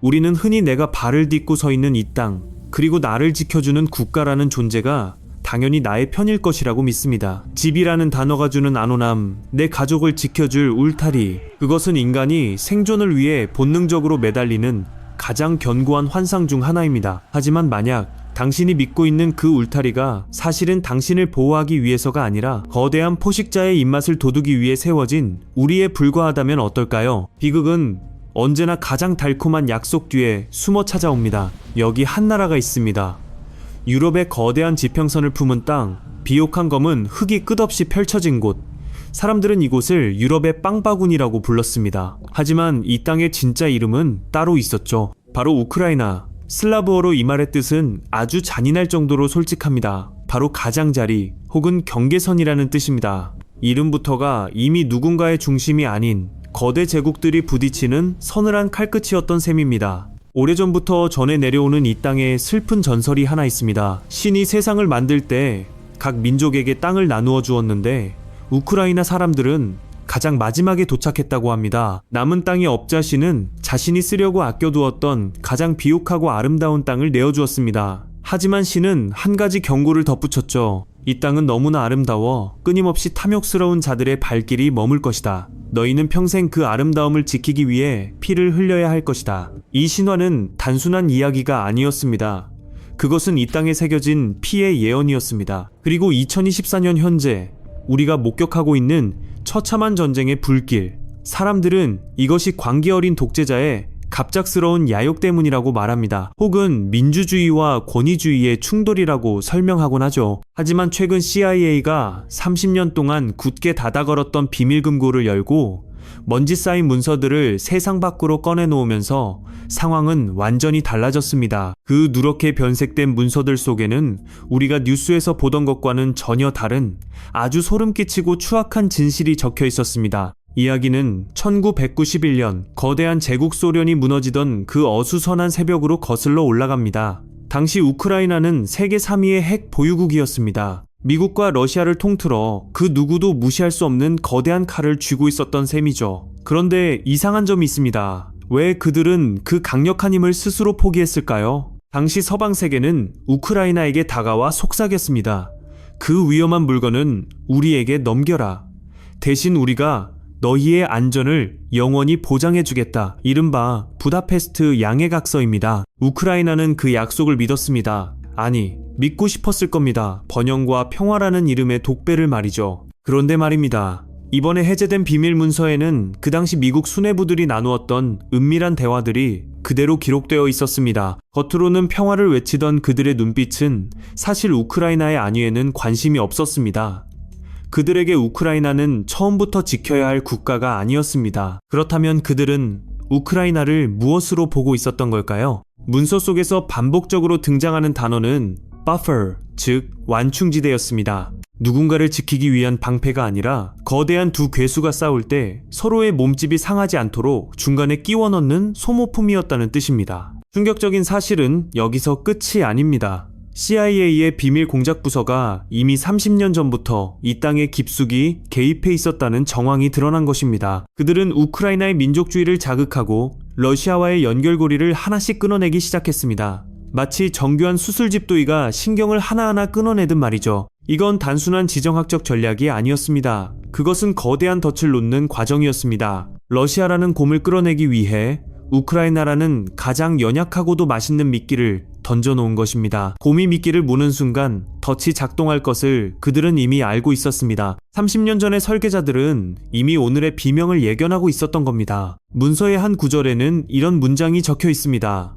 우리는 흔히 내가 발을 딛고 서 있는 이 땅, 그리고 나를 지켜주는 국가라는 존재가 당연히 나의 편일 것이라고 믿습니다. 집이라는 단어가 주는 안온함, 내 가족을 지켜줄 울타리, 그것은 인간이 생존을 위해 본능적으로 매달리는 가장 견고한 환상 중 하나입니다. 하지만 만약 당신이 믿고 있는 그 울타리가 사실은 당신을 보호하기 위해서가 아니라 거대한 포식자의 입맛을 돋우기 위해 세워진 우리에 불과하다면 어떨까요? 비극은 언제나 가장 달콤한 약속 뒤에 숨어 찾아옵니다. 여기 한 나라가 있습니다. 유럽의 거대한 지평선을 품은 땅, 비옥한 검은 흙이 끝없이 펼쳐진 곳. 사람들은 이곳을 유럽의 빵바구니라고 불렀습니다. 하지만 이 땅의 진짜 이름은 따로 있었죠. 바로 우크라이나. 슬라브어로 이 말의 뜻은 아주 잔인할 정도로 솔직합니다. 바로 가장자리 혹은 경계선이라는 뜻입니다. 이름부터가 이미 누군가의 중심이 아닌 거대 제국들이 부딪히는 서늘한 칼끝이었던 셈입니다. 오래전부터 전해 내려오는 이 땅에 슬픈 전설이 하나 있습니다. 신이 세상을 만들 때 각 민족에게 땅을 나누어 주었는데 우크라이나 사람들은 가장 마지막에 도착했다고 합니다. 남은 땅의 업자신은 자신이 쓰려고 아껴두었던 가장 비옥하고 아름다운 땅을 내어주었습니다. 하지만 신은 한 가지 경고를 덧붙였죠. 이 땅은 너무나 아름다워 끊임없이 탐욕스러운 자들의 발길이 머물 것이다. 너희는 평생 그 아름다움을 지키기 위해 피를 흘려야 할 것이다. 이 신화는 단순한 이야기가 아니었습니다. 그것은 이 땅에 새겨진 피의 예언이었습니다. 그리고 2024년 현재 우리가 목격하고 있는 처참한 전쟁의 불길, 사람들은 이것이 광기 어린 독재자의 갑작스러운 야욕 때문이라고 말합니다. 혹은 민주주의와 권위주의의 충돌이라고 설명하곤 하죠. 하지만 최근 CIA가 30년 동안 굳게 닫아 걸었던 비밀금고를 열고 먼지 쌓인 문서들을 세상 밖으로 꺼내놓으면서 상황은 완전히 달라졌습니다. 그 누렇게 변색된 문서들 속에는 우리가 뉴스에서 보던 것과는 전혀 다른 아주 소름 끼치고 추악한 진실이 적혀 있었습니다. 이야기는 1991년 거대한 제국 소련이 무너지던 그 어수선한 새벽으로 거슬러 올라갑니다. 당시 우크라이나는 세계 3위의 핵 보유국이었습니다. 미국과 러시아를 통틀어 그 누구도 무시할 수 없는 거대한 칼을 쥐고 있었던 셈이죠. 그런데 이상한 점이 있습니다. 왜 그들은 그 강력한 힘을 스스로 포기했을까요? 당시 서방 세계는 우크라이나에게 다가와 속삭였습니다. 그 위험한 물건은 우리에게 넘겨라. 대신 우리가 너희의 안전을 영원히 보장해주겠다. 이른바 부다페스트 양해각서입니다. 우크라이나는 그 약속을 믿었습니다. 아니, 믿고 싶었을 겁니다. 번영과 평화라는 이름의 독배를 말이죠. 그런데 말입니다. 이번에 해제된 비밀 문서에는 그 당시 미국 수뇌부들이 나누었던 은밀한 대화들이 그대로 기록되어 있었습니다. 겉으로는 평화를 외치던 그들의 눈빛은 사실 우크라이나의 안위에는 관심이 없었습니다. 그들에게 우크라이나는 처음부터 지켜야 할 국가가 아니었습니다. 그렇다면 그들은 우크라이나를 무엇으로 보고 있었던 걸까요? 문서 속에서 반복적으로 등장하는 단어는 buffer, 즉 완충지대였습니다. 누군가를 지키기 위한 방패가 아니라 거대한 두 괴수가 싸울 때 서로의 몸집이 상하지 않도록 중간에 끼워 넣는 소모품이었다는 뜻입니다. 충격적인 사실은 여기서 끝이 아닙니다. CIA의 비밀 공작 부서가 이미 30년 전부터 이 땅에 깊숙이 개입해 있었다는 정황이 드러난 것입니다. 그들은 우크라이나의 민족주의를 자극하고 러시아와의 연결고리를 하나씩 끊어내기 시작했습니다. 마치 정교한 수술집도이가 신경을 하나하나 끊어내듯 말이죠. 이건 단순한 지정학적 전략이 아니었습니다. 그것은 거대한 덫을 놓는 과정이었습니다. 러시아라는 곰을 끌어내기 위해 우크라이나라는 가장 연약하고도 맛있는 미끼를 던져놓은 것입니다. 곰이 미끼를 무는 순간 덫이 작동할 것을 그들은 이미 알고 있었습니다. 30년 전의 설계자들은 이미 오늘의 비명을 예견하고 있었던 겁니다. 문서의 한 구절에는 이런 문장이 적혀 있습니다.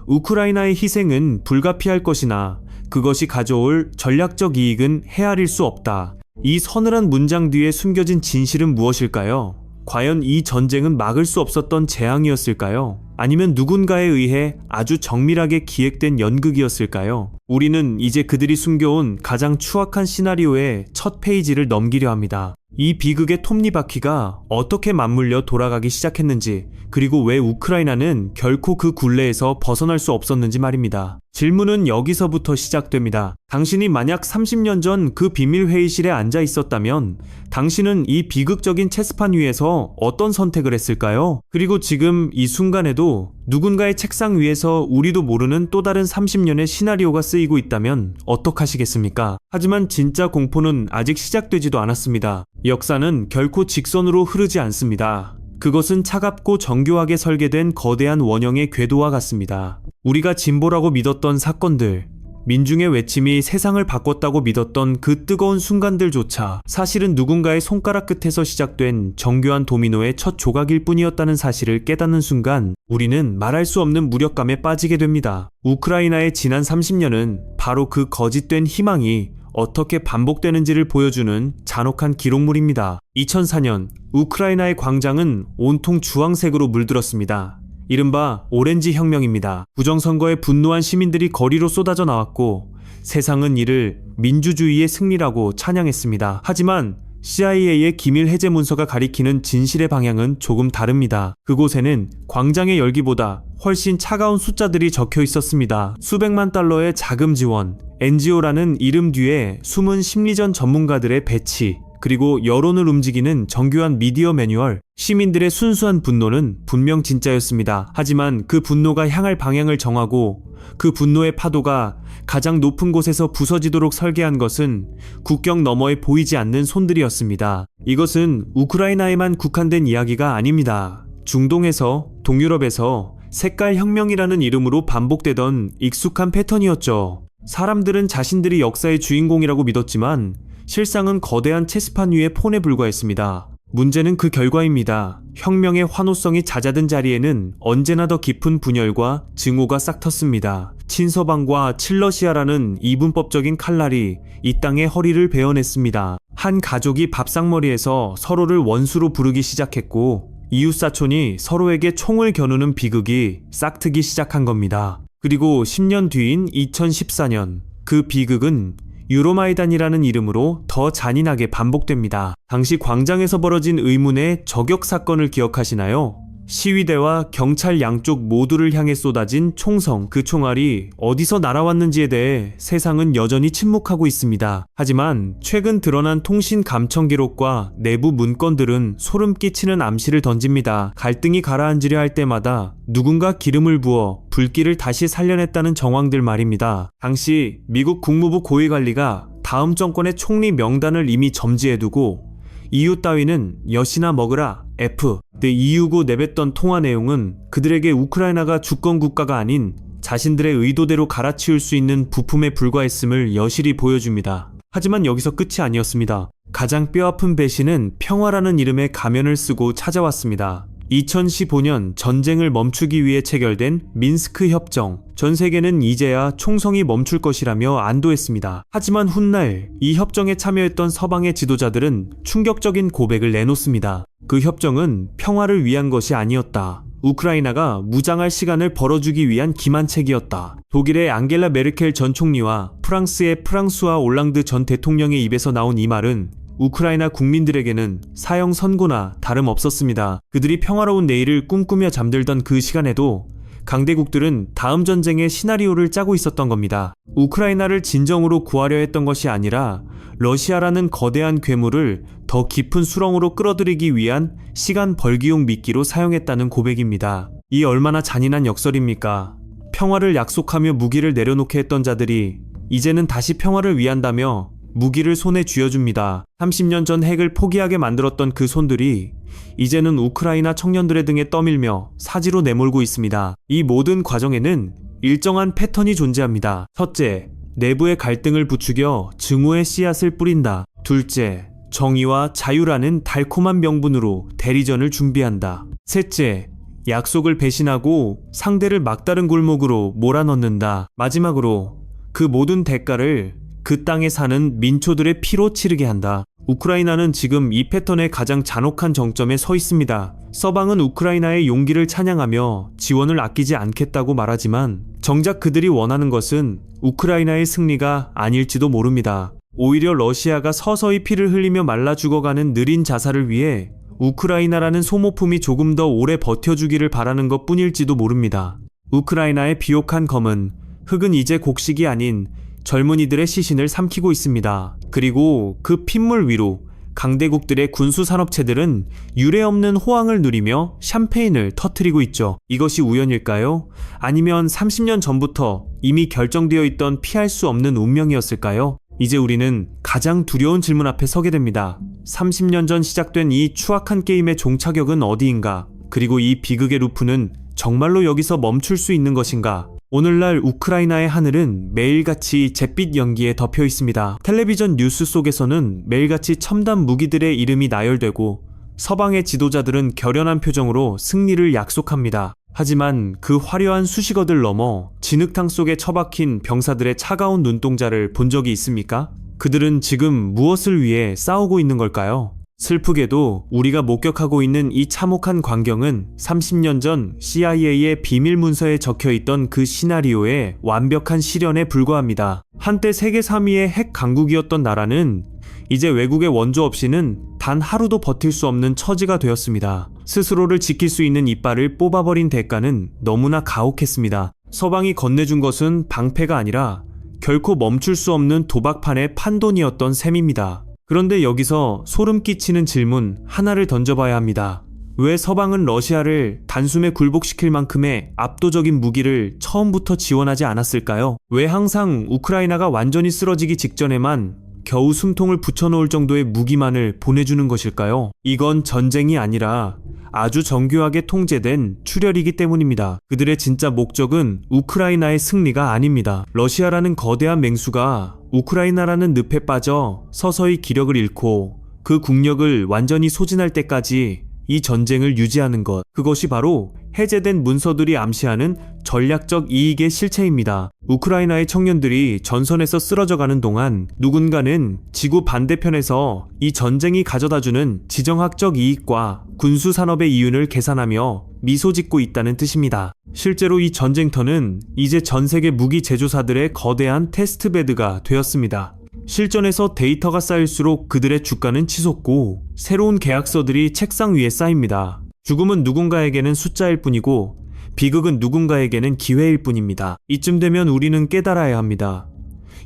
우크라이나의 희생은 불가피할 것이나 그것이 가져올 전략적 이익은 헤아릴 수 없다. 이 서늘한 문장 뒤에 숨겨진 진실은 무엇일까요? 과연 이 전쟁은 막을 수 없었던 재앙이었을까요? 아니면 누군가에 의해 아주 정밀하게 기획된 연극이었을까요? 우리는 이제 그들이 숨겨온 가장 추악한 시나리오의 첫 페이지를 넘기려 합니다. 이 비극의 톱니바퀴가 어떻게 맞물려 돌아가기 시작했는지, 그리고 왜 우크라이나는 결코 그 굴레에서 벗어날 수 없었는지 말입니다. 질문은 여기서부터 시작됩니다. 당신이 만약 30년 전 그 비밀 회의실에 앉아 있었다면 당신은 이 비극적인 체스판 위에서 어떤 선택을 했을까요? 그리고 지금 이 순간에도 누군가의 책상 위에서 우리도 모르는 또 다른 30년의 시나리오가 쓰이고 있다면 어떡하시겠습니까? 하지만 진짜 공포는 아직 시작되지도 않았습니다. 역사는 결코 직선으로 흐르지 않습니다. 그것은 차갑고 정교하게 설계된 거대한 원형의 궤도와 같습니다. 우리가 진보라고 믿었던 사건들, 민중의 외침이 세상을 바꿨다고 믿었던 그 뜨거운 순간들조차 사실은 누군가의 손가락 끝에서 시작된 정교한 도미노의 첫 조각일 뿐이었다는 사실을 깨닫는 순간 우리는 말할 수 없는 무력감에 빠지게 됩니다. 우크라이나의 지난 30년은 바로 그 거짓된 희망이 어떻게 반복되는지를 보여주는 잔혹한 기록물입니다. 2004년 우크라이나의 광장은 온통 주황색으로 물들었습니다. 이른바 오렌지 혁명입니다. 부정선거에 분노한 시민들이 거리로 쏟아져 나왔고 세상은 이를 민주주의의 승리라고 찬양했습니다. 하지만 CIA의 기밀 해제 문서가 가리키는 진실의 방향은 조금 다릅니다. 그곳에는 광장의 열기보다 훨씬 차가운 숫자들이 적혀 있었습니다. 수백만 달러의 자금 지원, NGO라는 이름 뒤에 숨은 심리전 전문가들의 배치, 그리고 여론을 움직이는 정교한 미디어 매뉴얼, 시민들의 순수한 분노는 분명 진짜였습니다. 하지만 그 분노가 향할 방향을 정하고 그 분노의 파도가 가장 높은 곳에서 부서지도록 설계한 것은 국경 너머에 보이지 않는 손들이었습니다. 이것은 우크라이나에만 국한된 이야기가 아닙니다. 중동에서, 동유럽에서 색깔 혁명이라는 이름으로 반복되던 익숙한 패턴이었죠. 사람들은 자신들이 역사의 주인공이라고 믿었지만 실상은 거대한 체스판 위의 폰에 불과했습니다. 문제는 그 결과입니다. 혁명의 환호성이 잦아든 자리에는 언제나 더 깊은 분열과 증오가 싹텄습니다. 친서방과 칠러시아라는 이분법적인 칼날이 이 땅의 허리를 베어냈습니다. 한 가족이 밥상머리에서 서로를 원수로 부르기 시작했고 이웃사촌이 서로에게 총을 겨누는 비극이 싹트기 시작한 겁니다. 그리고 10년 뒤인 2014년 그 비극은 유로마이단이라는 이름으로 더 잔인하게 반복됩니다. 당시 광장에서 벌어진 의문의 저격 사건을 기억하시나요? 시위대와 경찰 양쪽 모두를 향해 쏟아진 총성, 그 총알이 어디서 날아왔는지에 대해 세상은 여전히 침묵하고 있습니다. 하지만 최근 드러난 통신 감청 기록과 내부 문건들은 소름 끼치는 암시를 던집니다. 갈등이 가라앉으려 할 때마다 누군가 기름을 부어 불길을 다시 살려냈다는 정황들 말입니다. 당시 미국 국무부 고위관리가 다음 정권의 총리 명단을 이미 점지해두고 EU 따위는 엿이나 먹으라 F. 내 EU고 내뱉던 통화 내용은 그들에게 우크라이나가 주권 국가가 아닌 자신들의 의도대로 갈아치울 수 있는 부품에 불과했음을 여실히 보여줍니다. 하지만 여기서 끝이 아니었습니다. 가장 뼈아픈 배신은 평화라는 이름의 가면을 쓰고 찾아왔습니다. 2015년 전쟁을 멈추기 위해 체결된 민스크 협정. 전 세계는 이제야 총성이 멈출 것이라며 안도했습니다. 하지만 훗날 이 협정에 참여했던 서방의 지도자들은 충격적인 고백을 내놓습니다. 그 협정은 평화를 위한 것이 아니었다. 우크라이나가 무장할 시간을 벌어주기 위한 기만책이었다. 독일의 앙겔라 메르켈 전 총리와 프랑스의 프랑수아 올랑드 전 대통령의 입에서 나온 이 말은 우크라이나 국민들에게는 사형 선고나 다름없었습니다. 그들이 평화로운 내일을 꿈꾸며 잠들던 그 시간에도 강대국들은 다음 전쟁의 시나리오를 짜고 있었던 겁니다. 우크라이나를 진정으로 구하려 했던 것이 아니라 러시아라는 거대한 괴물을 더 깊은 수렁으로 끌어들이기 위한 시간 벌기용 미끼로 사용했다는 고백입니다. 이 얼마나 잔인한 역설입니까? 평화를 약속하며 무기를 내려놓게 했던 자들이 이제는 다시 평화를 위한다며 무기를 손에 쥐어줍니다. 30년 전 핵을 포기하게 만들었던 그 손들이 이제는 우크라이나 청년들의 등에 떠밀며 사지로 내몰고 있습니다. 이 모든 과정에는 일정한 패턴이 존재합니다. 첫째, 내부의 갈등을 부추겨 증오의 씨앗을 뿌린다. 둘째, 정의와 자유라는 달콤한 명분으로 대리전을 준비한다. 셋째, 약속을 배신하고 상대를 막다른 골목으로 몰아넣는다. 마지막으로 그 모든 대가를 그 땅에 사는 민초들의 피로 치르게 한다. 우크라이나는 지금 이 패턴의 가장 잔혹한 정점에 서 있습니다. 서방은 우크라이나의 용기를 찬양하며 지원을 아끼지 않겠다고 말하지만 정작 그들이 원하는 것은 우크라이나의 승리가 아닐지도 모릅니다. 오히려 러시아가 서서히 피를 흘리며 말라 죽어가는 느린 자살을 위해 우크라이나라는 소모품이 조금 더 오래 버텨주기를 바라는 것 뿐일지도 모릅니다. 우크라이나의 비옥한 검은 흙은 이제 곡식이 아닌 젊은이들의 시신을 삼키고 있습니다. 그리고 그 핏물 위로 강대국들의 군수산업체들은 유례없는 호황을 누리며 샴페인을 터뜨리고 있죠. 이것이 우연일까요? 아니면 30년 전부터 이미 결정되어 있던 피할 수 없는 운명이었을까요? 이제 우리는 가장 두려운 질문 앞에 서게 됩니다. 30년 전 시작된 이 추악한 게임의 종착역은 어디인가? 그리고 이 비극의 루프는 정말로 여기서 멈출 수 있는 것인가? 오늘날 우크라이나의 하늘은 매일같이 잿빛 연기에 덮여 있습니다. 텔레비전 뉴스 속에서는 매일같이 첨단 무기들의 이름이 나열되고 서방의 지도자들은 결연한 표정으로 승리를 약속합니다. 하지만 그 화려한 수식어들 넘어 진흙탕 속에 처박힌 병사들의 차가운 눈동자를 본 적이 있습니까? 그들은 지금 무엇을 위해 싸우고 있는 걸까요? 슬프게도 우리가 목격하고 있는 이 참혹한 광경은 30년 전 CIA의 비밀 문서에 적혀있던 그 시나리오의 완벽한 실현에 불과합니다. 한때 세계 3위의 핵 강국이었던 나라는 이제 외국의 원조 없이는 단 하루도 버틸 수 없는 처지가 되었습니다. 스스로를 지킬 수 있는 이빨을 뽑아버린 대가는 너무나 가혹했습니다. 서방이 건네준 것은 방패가 아니라 결코 멈출 수 없는 도박판의 판돈이었던 셈입니다. 그런데 여기서 소름 끼치는 질문 하나를 던져봐야 합니다. 왜 서방은 러시아를 단숨에 굴복시킬 만큼의 압도적인 무기를 처음부터 지원하지 않았을까요? 왜 항상 우크라이나가 완전히 쓰러지기 직전에만 겨우 숨통을 붙여놓을 정도의 무기만을 보내주는 것일까요? 이건 전쟁이 아니라 아주 정교하게 통제된 출혈이기 때문입니다. 그들의 진짜 목적은 우크라이나의 승리가 아닙니다. 러시아라는 거대한 맹수가 우크라이나라는 늪에 빠져 서서히 기력을 잃고 그 국력을 완전히 소진할 때까지 이 전쟁을 유지하는 것, 그것이 바로 해제된 문서들이 암시하는 전략적 이익의 실체입니다. 우크라이나의 청년들이 전선에서 쓰러져가는 동안 누군가는 지구 반대편에서 이 전쟁이 가져다주는 지정학적 이익과 군수산업의 이윤을 계산하며 미소 짓고 있다는 뜻입니다. 실제로 이 전쟁터는 이제 전 세계 무기 제조사들의 거대한 테스트베드가 되었습니다. 실전에서 데이터가 쌓일수록 그들의 주가는 치솟고 새로운 계약서들이 책상 위에 쌓입니다. 죽음은 누군가에게는 숫자일 뿐이고 비극은 누군가에게는 기회일 뿐입니다. 이쯤 되면 우리는 깨달아야 합니다.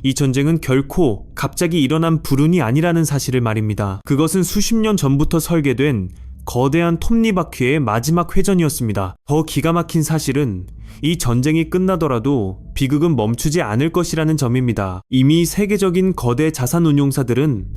이 전쟁은 결코 갑자기 일어난 불운이 아니라는 사실을 말입니다. 그것은 수십 년 전부터 설계된 거대한 톱니바퀴의 마지막 회전이었습니다. 더 기가 막힌 사실은 이 전쟁이 끝나더라도 비극은 멈추지 않을 것이라는 점입니다. 이미 세계적인 거대 자산운용사들은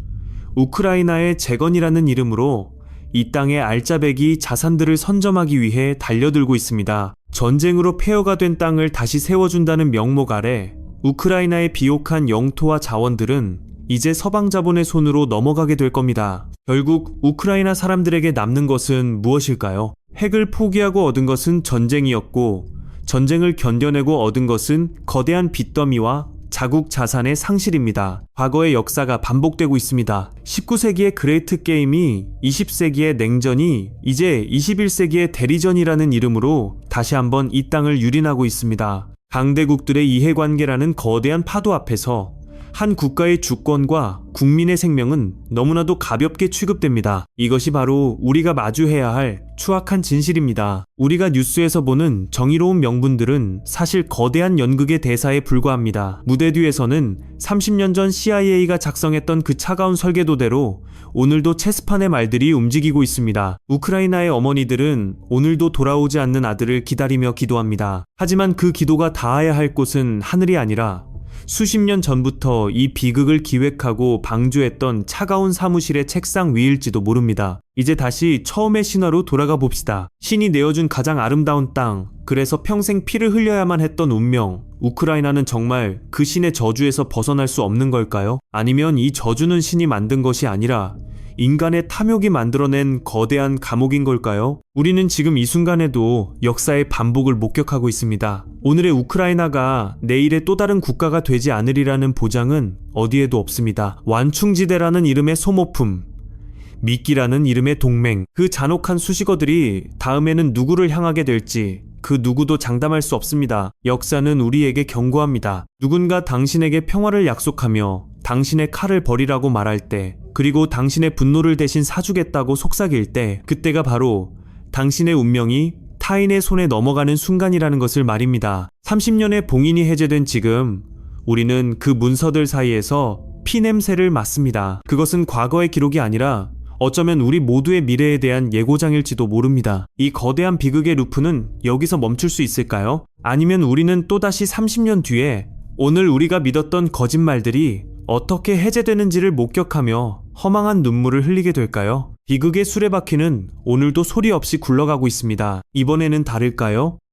우크라이나의 재건이라는 이름으로 이 땅의 알짜배기 자산들을 선점하기 위해 달려들고 있습니다. 전쟁으로 폐허가 된 땅을 다시 세워준다는 명목 아래 우크라이나의 비옥한 영토와 자원들은 이제 서방 자본의 손으로 넘어가게 될 겁니다. 결국 우크라이나 사람들에게 남는 것은 무엇일까요? 핵을 포기하고 얻은 것은 전쟁이었고 전쟁을 견뎌내고 얻은 것은 거대한 빚더미와 자국 자산의 상실입니다. 과거의 역사가 반복되고 있습니다. 19세기의 그레이트 게임이 20세기의 냉전이 이제 21세기의 대리전이라는 이름으로 다시 한번 이 땅을 유린하고 있습니다. 강대국들의 이해관계라는 거대한 파도 앞에서 한 국가의 주권과 국민의 생명은 너무나도 가볍게 취급됩니다. 이것이 바로 우리가 마주해야 할 추악한 진실입니다. 우리가 뉴스에서 보는 정의로운 명분들은 사실 거대한 연극의 대사에 불과합니다. 무대 뒤에서는 30년 전 CIA가 작성했던 그 차가운 설계도대로 오늘도 체스판의 말들이 움직이고 있습니다. 우크라이나의 어머니들은 오늘도 돌아오지 않는 아들을 기다리며 기도합니다. 하지만 그 기도가 닿아야 할 곳은 하늘이 아니라 수십 년 전부터 이 비극을 기획하고 방조했던 차가운 사무실의 책상 위일지도 모릅니다. 이제 다시 처음의 신화로 돌아가 봅시다. 신이 내어준 가장 아름다운 땅, 그래서 평생 피를 흘려야만 했던 운명. 우크라이나는 정말 그 신의 저주에서 벗어날 수 없는 걸까요? 아니면 이 저주는 신이 만든 것이 아니라 인간의 탐욕이 만들어낸 거대한 감옥인 걸까요? 우리는 지금 이 순간에도 역사의 반복을 목격하고 있습니다. 오늘의 우크라이나가 내일의 또 다른 국가가 되지 않으리라는 보장은 어디에도 없습니다. 완충지대라는 이름의 소모품, 미끼라는 이름의 동맹, 그 잔혹한 수식어들이 다음에는 누구를 향하게 될지 그 누구도 장담할 수 없습니다. 역사는 우리에게 경고합니다. 누군가 당신에게 평화를 약속하며 당신의 칼을 버리라고 말할 때, 그리고 당신의 분노를 대신 사주겠다고 속삭일 때, 그때가 바로 당신의 운명이 타인의 손에 넘어가는 순간이라는 것을 말입니다. 30년의 봉인이 해제된 지금 우리는 그 문서들 사이에서 피냄새를 맡습니다. 그것은 과거의 기록이 아니라 어쩌면 우리 모두의 미래에 대한 예고장일지도 모릅니다. 이 거대한 비극의 루프는 여기서 멈출 수 있을까요? 아니면 우리는 또다시 30년 뒤에 오늘 우리가 믿었던 거짓말들이 어떻게 해제되는지를 목격하며 허망한 눈물을 흘리게 될까요? 비극의 수레바퀴는 오늘도 소리 없이 굴러가고 있습니다. 이번에는 다를까요?